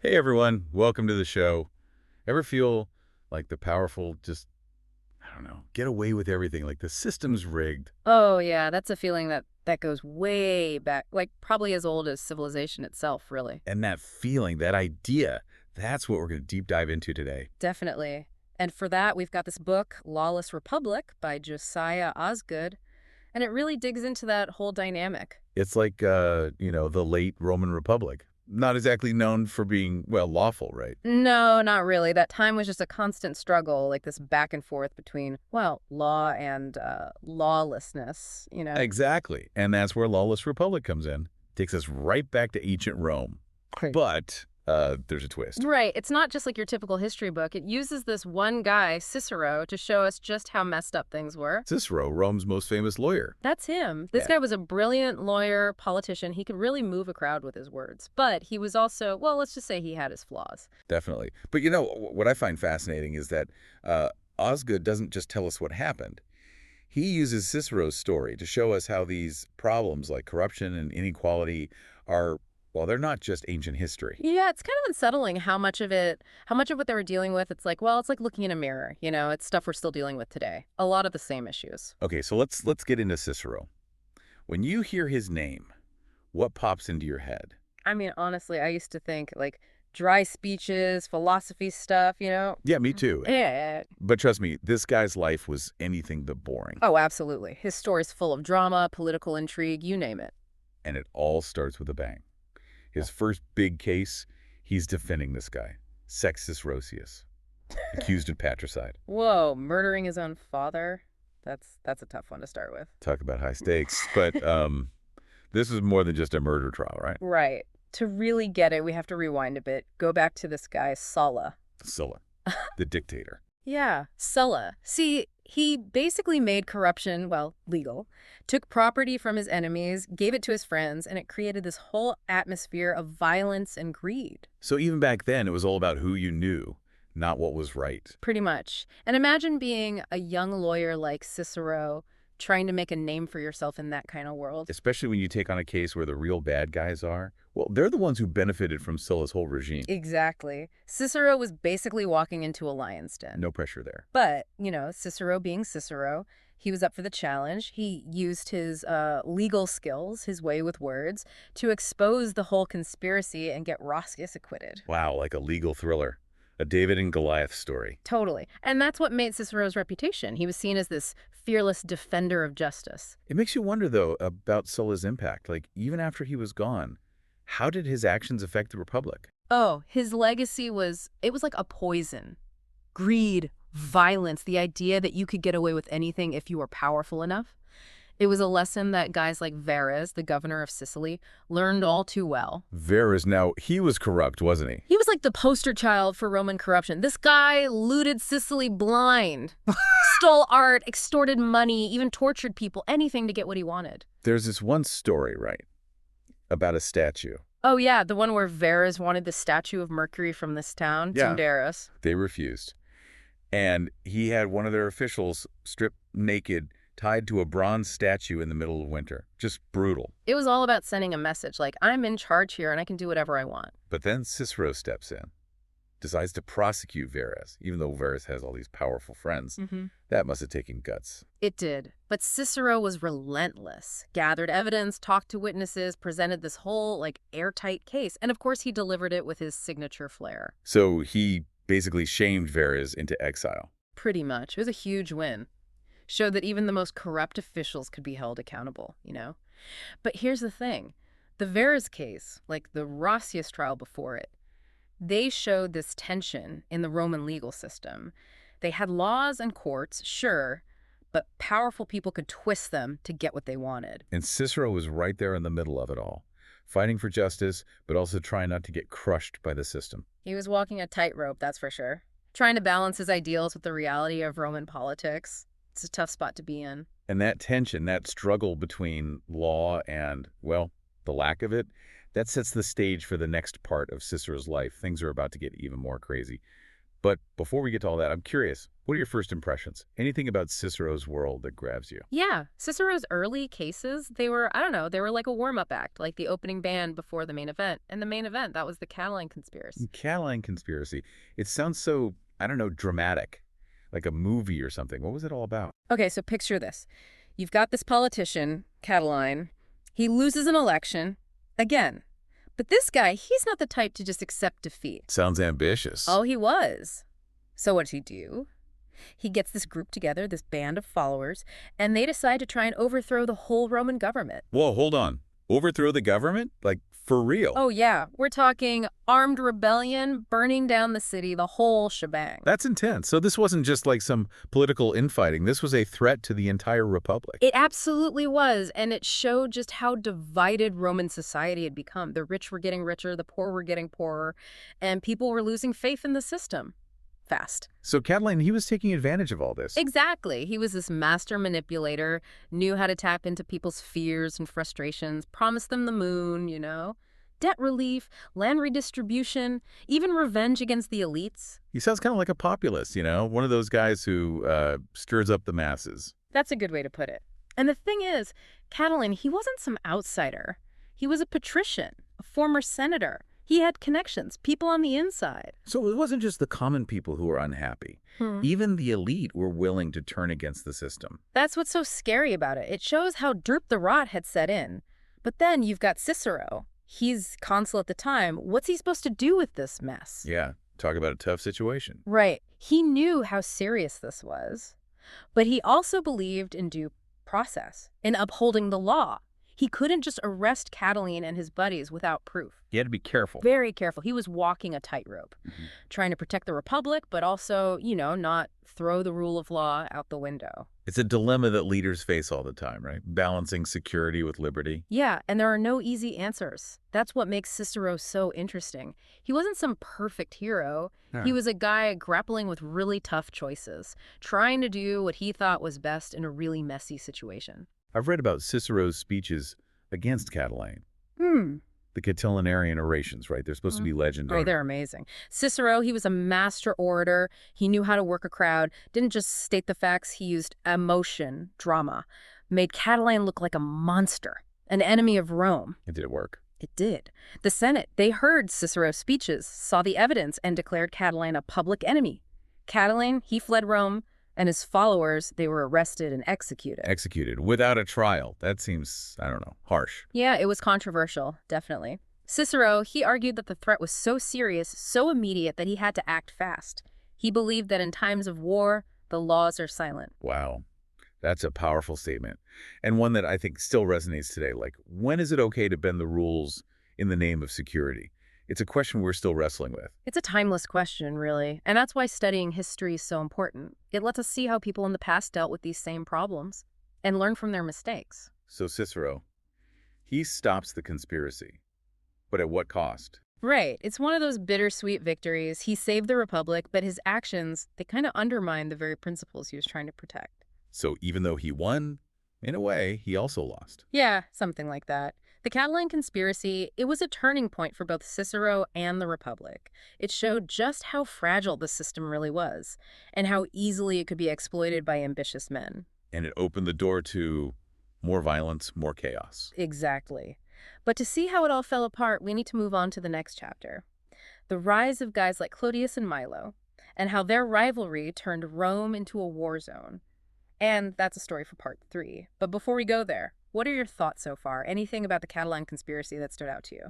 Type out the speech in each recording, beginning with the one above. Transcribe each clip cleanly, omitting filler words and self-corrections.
Hey everyone, welcome to the show. Ever feel like the powerful just, I don't know, get away with everything, like the system's rigged? Oh, yeah, that's a feeling that goes way back, like probably as old as civilization itself, really. And that feeling, that idea, that's what we're going to deep dive into today. Definitely. And for that, we've got this book, Lawless Republic by Josiah Osgood, and it really digs into that whole dynamic. It's like, the late Roman Republic. Not exactly known for being, well, lawful, right? No, not really. That time was just a constant struggle, like this back and forth between, well, law and lawlessness. Exactly. And that's where Lawless Republic comes in. Takes us right back to ancient Rome. Right. But there's a twist. Right. It's not just like your typical history book. It uses this one guy, Cicero, to show us just how messed up things were. Cicero, Rome's most famous lawyer. That's him. This Yeah. guy was a brilliant lawyer, politician. He could really move a crowd with his words. But he was also, well, let's just say he had his flaws. Definitely. But what I find fascinating is that Osgood doesn't just tell us what happened. He uses Cicero's story to show us how these problems like corruption and inequality are, well, they're not just ancient history. Yeah, it's kind of unsettling how much of what they were dealing with, it's like, well, it's like looking in a mirror. It's stuff we're still dealing with today. A lot of the same issues. Okay, so let's get into Cicero. When you hear his name, what pops into your head? I mean, honestly, I used to think like dry speeches, philosophy stuff. Yeah, me too. Yeah. But trust me, this guy's life was anything but boring. Oh, absolutely. His story's full of drama, political intrigue, you name it. And it all starts with a bang. His first big case, he's defending this guy, Sextus Roscius, accused of patricide. Whoa, murdering his own father? That's a tough one to start with. Talk about high stakes. But this is more than just a murder trial, right? Right. To really get it, we have to rewind a bit. Go back to this guy, Sulla. Sulla, the dictator. Yeah, Sulla. See, he basically made corruption, well, legal, took property from his enemies, gave it to his friends, and it created this whole atmosphere of violence and greed. So even back then, it was all about who you knew, not what was right. Pretty much. And imagine being a young lawyer like Cicero, trying to make a name for yourself in that kind of world. Especially when you take on a case where the real bad guys are. Well, they're the ones who benefited from Sulla's whole regime. Exactly. Cicero was basically walking into a lion's den. No pressure there. But, Cicero being Cicero, he was up for the challenge. He used his legal skills, his way with words, to expose the whole conspiracy and get Roscius acquitted. Wow, like a legal thriller. A David and Goliath story. Totally. And that's what made Cicero's reputation. He was seen as this fearless defender of justice. It makes you wonder, though, about Sulla's impact. Like, even after he was gone, how did his actions affect the Republic? Oh, his legacy it was like a poison. Greed, violence, the idea that you could get away with anything if you were powerful enough. It was a lesson that guys like Verres, the governor of Sicily, learned all too well. Verres, now, he was corrupt, wasn't he? He was like the poster child for Roman corruption. This guy looted Sicily blind, stole art, extorted money, even tortured people, anything to get what he wanted. There's this one story, right, about a statue. Oh, yeah, the one where Verres wanted the statue of Mercury from this town, Yeah. Tyndaris. They refused. And he had one of their officials stripped naked, tied to a bronze statue in the middle of winter. Just brutal. It was all about sending a message, like, I'm in charge here and I can do whatever I want. But then Cicero steps in, decides to prosecute Verres, even though Verres has all these powerful friends. That must have taken guts. It did. But Cicero was relentless. Gathered evidence, talked to witnesses, presented this whole, airtight case. And of course, he delivered it with his signature flair. So he basically shamed Verres into exile. Pretty much. It was a huge win. Showed that even the most corrupt officials could be held accountable. But here's the thing. The Verres case, like the Roscius trial before it, they showed this tension in the Roman legal system. They had laws and courts, sure, but powerful people could twist them to get what they wanted. And Cicero was right there in the middle of it all, fighting for justice, but also trying not to get crushed by the system. He was walking a tightrope, that's for sure. Trying to balance his ideals with the reality of Roman politics. It's a tough spot to be in. And that tension, that struggle between law and, well, the lack of it, that sets the stage for the next part of Cicero's life. Things are about to get even more crazy. But before we get to all that, I'm curious, what are your first impressions? Anything about Cicero's world that grabs you? Yeah, Cicero's early cases, they were, I don't know, they were like a warm-up act, like the opening band before the main event. And the main event, that was the Catiline conspiracy. Catalan conspiracy. It sounds so, I don't know, dramatic, like a movie or something. What was it all about? Okay, so picture this. You've got this politician, Catiline. He loses an election, again. But this guy, he's not the type to just accept defeat. Sounds ambitious. Oh, he was. So what does he do? He gets this group together, this band of followers, and they decide to try and overthrow the whole Roman government. Whoa, hold on. Overthrow the government? Like, for real? Oh, yeah. We're talking armed rebellion, burning down the city, the whole shebang. That's intense. So this wasn't just like some political infighting. This was a threat to the entire republic. It absolutely was, and it showed just how divided Roman society had become. The rich were getting richer, the poor were getting poorer, and people were losing faith in the system. Fast. So Catiline, he was taking advantage of all this. Exactly. He was this master manipulator, knew how to tap into people's fears and frustrations, promised them the moon, you know. Debt relief, land redistribution, even revenge against the elites. He sounds kind of like a populist, you know, one of those guys who stirs up the masses. That's a good way to put it. And the thing is, Catiline, he wasn't some outsider. He was a patrician, a former senator. He had connections, people on the inside. So it wasn't just the common people who were unhappy. Even the elite were willing to turn against the system. That's what's so scary about it. It shows how derp the rot had set in. But then you've got Cicero. He's consul at the time. What's he supposed to do with this mess? Yeah, talk about a tough situation. Right. He knew how serious this was. But he also believed in due process, in upholding the law. He couldn't just arrest Catiline and his buddies without proof. He had to be careful. Very careful. He was walking a tightrope, trying to protect the Republic, but also, you know, not throw the rule of law out the window. It's a dilemma that leaders face all the time, right? Balancing security with liberty. Yeah, and there are no easy answers. That's what makes Cicero so interesting. He wasn't some perfect hero. He was a guy grappling with really tough choices, trying to do what he thought was best in a really messy situation. I've read about Cicero's speeches against Catiline. The Catilinarian orations, right? They're supposed to be legendary. Oh, they're amazing. Cicero, he was a master orator. He knew how to work a crowd, didn't just state the facts. He used emotion, drama, made Catiline look like a monster, an enemy of Rome. And did it work? It did. The Senate, they heard Cicero's speeches, saw the evidence, and declared Catiline a public enemy. Catiline, he fled Rome, and his followers, they were arrested and executed. Executed without a trial. That seems, I don't know, harsh. Yeah, it was controversial, definitely. Cicero, he argued that the threat was so serious, so immediate, that he had to act fast. He believed that in times of war, the laws are silent. Wow. That's a powerful statement. And one that I think still resonates today. Like, when is it okay to bend the rules in the name of security? It's a question we're still wrestling with. It's a timeless question, really. And that's why studying history is so important. It lets us see how people in the past dealt with these same problems and learn from their mistakes. So Cicero, he stops the conspiracy. But at what cost? Right. It's one of those bittersweet victories. He saved the Republic, but his actions, they kind of undermine the very principles he was trying to protect. So even though he won, in a way, he also lost. Yeah, something like that. The Catiline conspiracy, it was a turning point for both Cicero and the Republic. It showed just how fragile the system really was, and how easily it could be exploited by ambitious men. And it opened the door to more violence, more chaos. Exactly. But to see how it all fell apart, we need to move on to the next chapter. The rise of guys like Clodius and Milo, and how their rivalry turned Rome into a war zone. And that's a story for part 3. But before we go there, what are your thoughts so far? Anything about the Catiline conspiracy that stood out to you?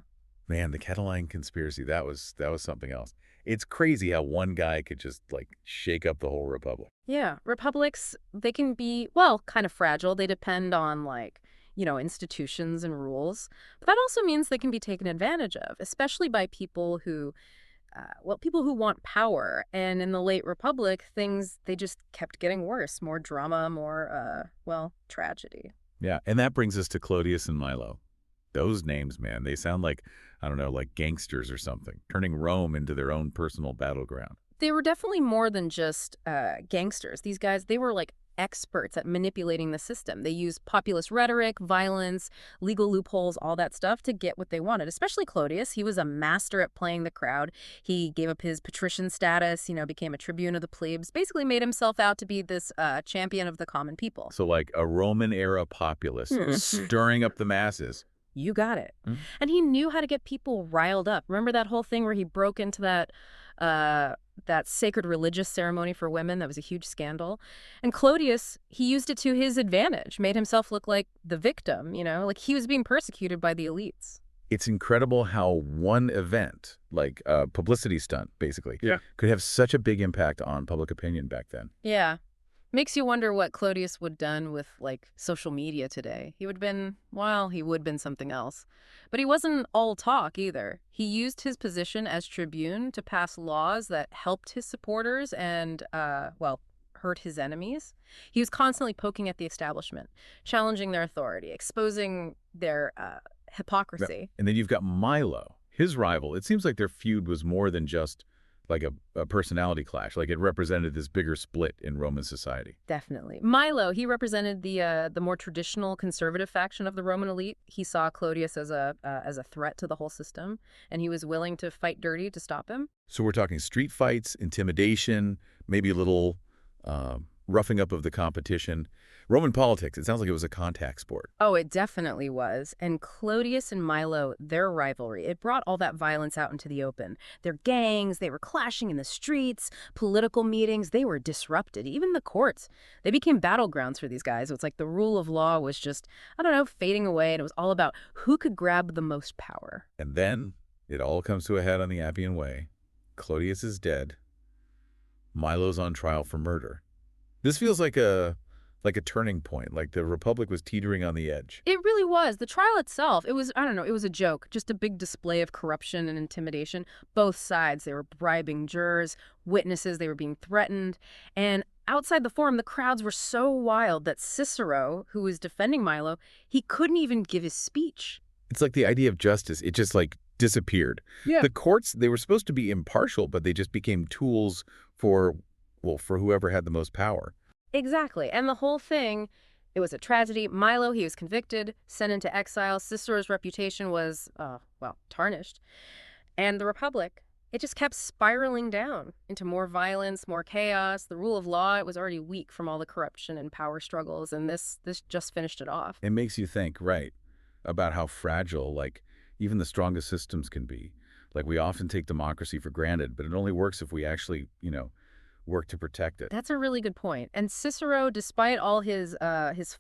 Man, the Catiline conspiracy, that was something else. It's crazy how one guy could just, like, shake up the whole republic. Yeah, republics, they can be, well, kind of fragile. They depend on, like, you know, institutions and rules. But that also means they can be taken advantage of, especially by people who, people who want power. And in the late Republic, things, they just kept getting worse. More drama, more, tragedy. Yeah, and that brings us to Clodius and Milo. Those names, man, they sound like, I don't know, like gangsters or something, turning Rome into their own personal battleground. They were definitely more than just gangsters. These guys, they were like experts at manipulating the system. They used populist rhetoric, violence, legal loopholes, all that stuff to get what they wanted, especially Clodius. He was a master at playing the crowd. He gave up his patrician status, became a tribune of the plebes, basically made himself out to be this champion of the common people. So like a Roman-era populace stirring up the masses. You got it. Hmm. And he knew how to get people riled up. Remember that whole thing where he broke into that sacred religious ceremony for women? That was a huge scandal. And Clodius, he used it to his advantage, made himself look like the victim, like he was being persecuted by the elites. It's incredible how one event, like a publicity stunt, basically, Yeah. could have such a big impact on public opinion back then. Yeah. Makes you wonder what Clodius would have done with, social media today. He would have been something else. But he wasn't all talk either. He used his position as tribune to pass laws that helped his supporters and, hurt his enemies. He was constantly poking at the establishment, challenging their authority, exposing their hypocrisy. And then you've got Milo, his rival. It seems like their feud was more than just like a personality clash. Like it represented this bigger split in Roman society. Definitely. Milo, he represented the more traditional conservative faction of the Roman elite. He saw Clodius as a threat to the whole system, and he was willing to fight dirty to stop him. So we're talking street fights, intimidation, maybe a little roughing up of the competition. Roman politics, it sounds like it was a contact sport. Oh, it definitely was. And Clodius and Milo, their rivalry, it brought all that violence out into the open. Their gangs, they were clashing in the streets, political meetings, they were disrupted. Even the courts, they became battlegrounds for these guys. It's like the rule of law was just, fading away, and it was all about who could grab the most power. And then it all comes to a head on the Appian Way. Clodius is dead. Milo's on trial for murder. This feels like a turning point, like the Republic was teetering on the edge. It really was. The trial itself, it was a joke, just a big display of corruption and intimidation. Both sides, they were bribing jurors, witnesses, they were being threatened. And outside the forum, the crowds were so wild that Cicero, who was defending Milo, he couldn't even give his speech. It's like the idea of justice, it just disappeared. Yeah. The courts, they were supposed to be impartial, but they just became tools for whoever had the most power. Exactly. And the whole thing, it was a tragedy. Milo, he was convicted, sent into exile. Cicero's reputation was, tarnished. And the Republic, it just kept spiraling down into more violence, more chaos. The rule of law, it was already weak from all the corruption and power struggles, and this just finished it off. It makes you think, right, about how fragile, even the strongest systems can be. We often take democracy for granted, but it only works if we actually, work to protect it. That's a really good point. And Cicero, despite all his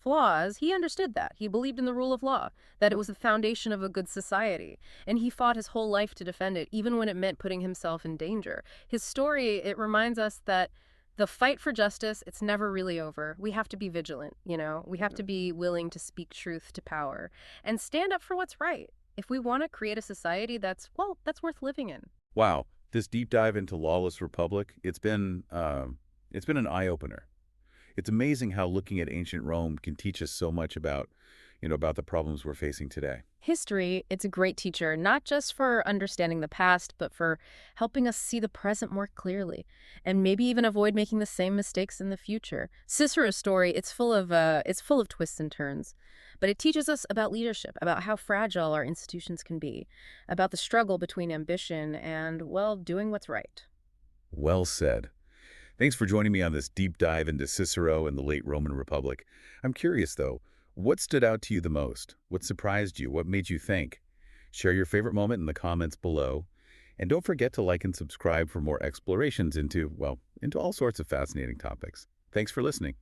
flaws, he understood that. He believed in the rule of law, that it was the foundation of a good society. And he fought his whole life to defend it, even when it meant putting himself in danger. His story, it reminds us that the fight for justice, it's never really over. We have to be vigilant, We have to be willing to speak truth to power and stand up for what's right if we want to create a society that's worth living in. Wow. This deep dive into Lawless Republic, it's been an eye-opener. It's amazing how looking at ancient Rome can teach us so much about the problems we're facing today. History, it's a great teacher, not just for understanding the past, but for helping us see the present more clearly and maybe even avoid making the same mistakes in the future. Cicero's story, it's full of twists and turns, but it teaches us about leadership, about how fragile our institutions can be, about the struggle between ambition and, doing what's right. Well said. Thanks for joining me on this deep dive into Cicero and the late Roman Republic. I'm curious, though, what stood out to you the most? What surprised you? What made you think? Share your favorite moment in the comments below. And don't forget to like and subscribe for more explorations into all sorts of fascinating topics. Thanks for listening.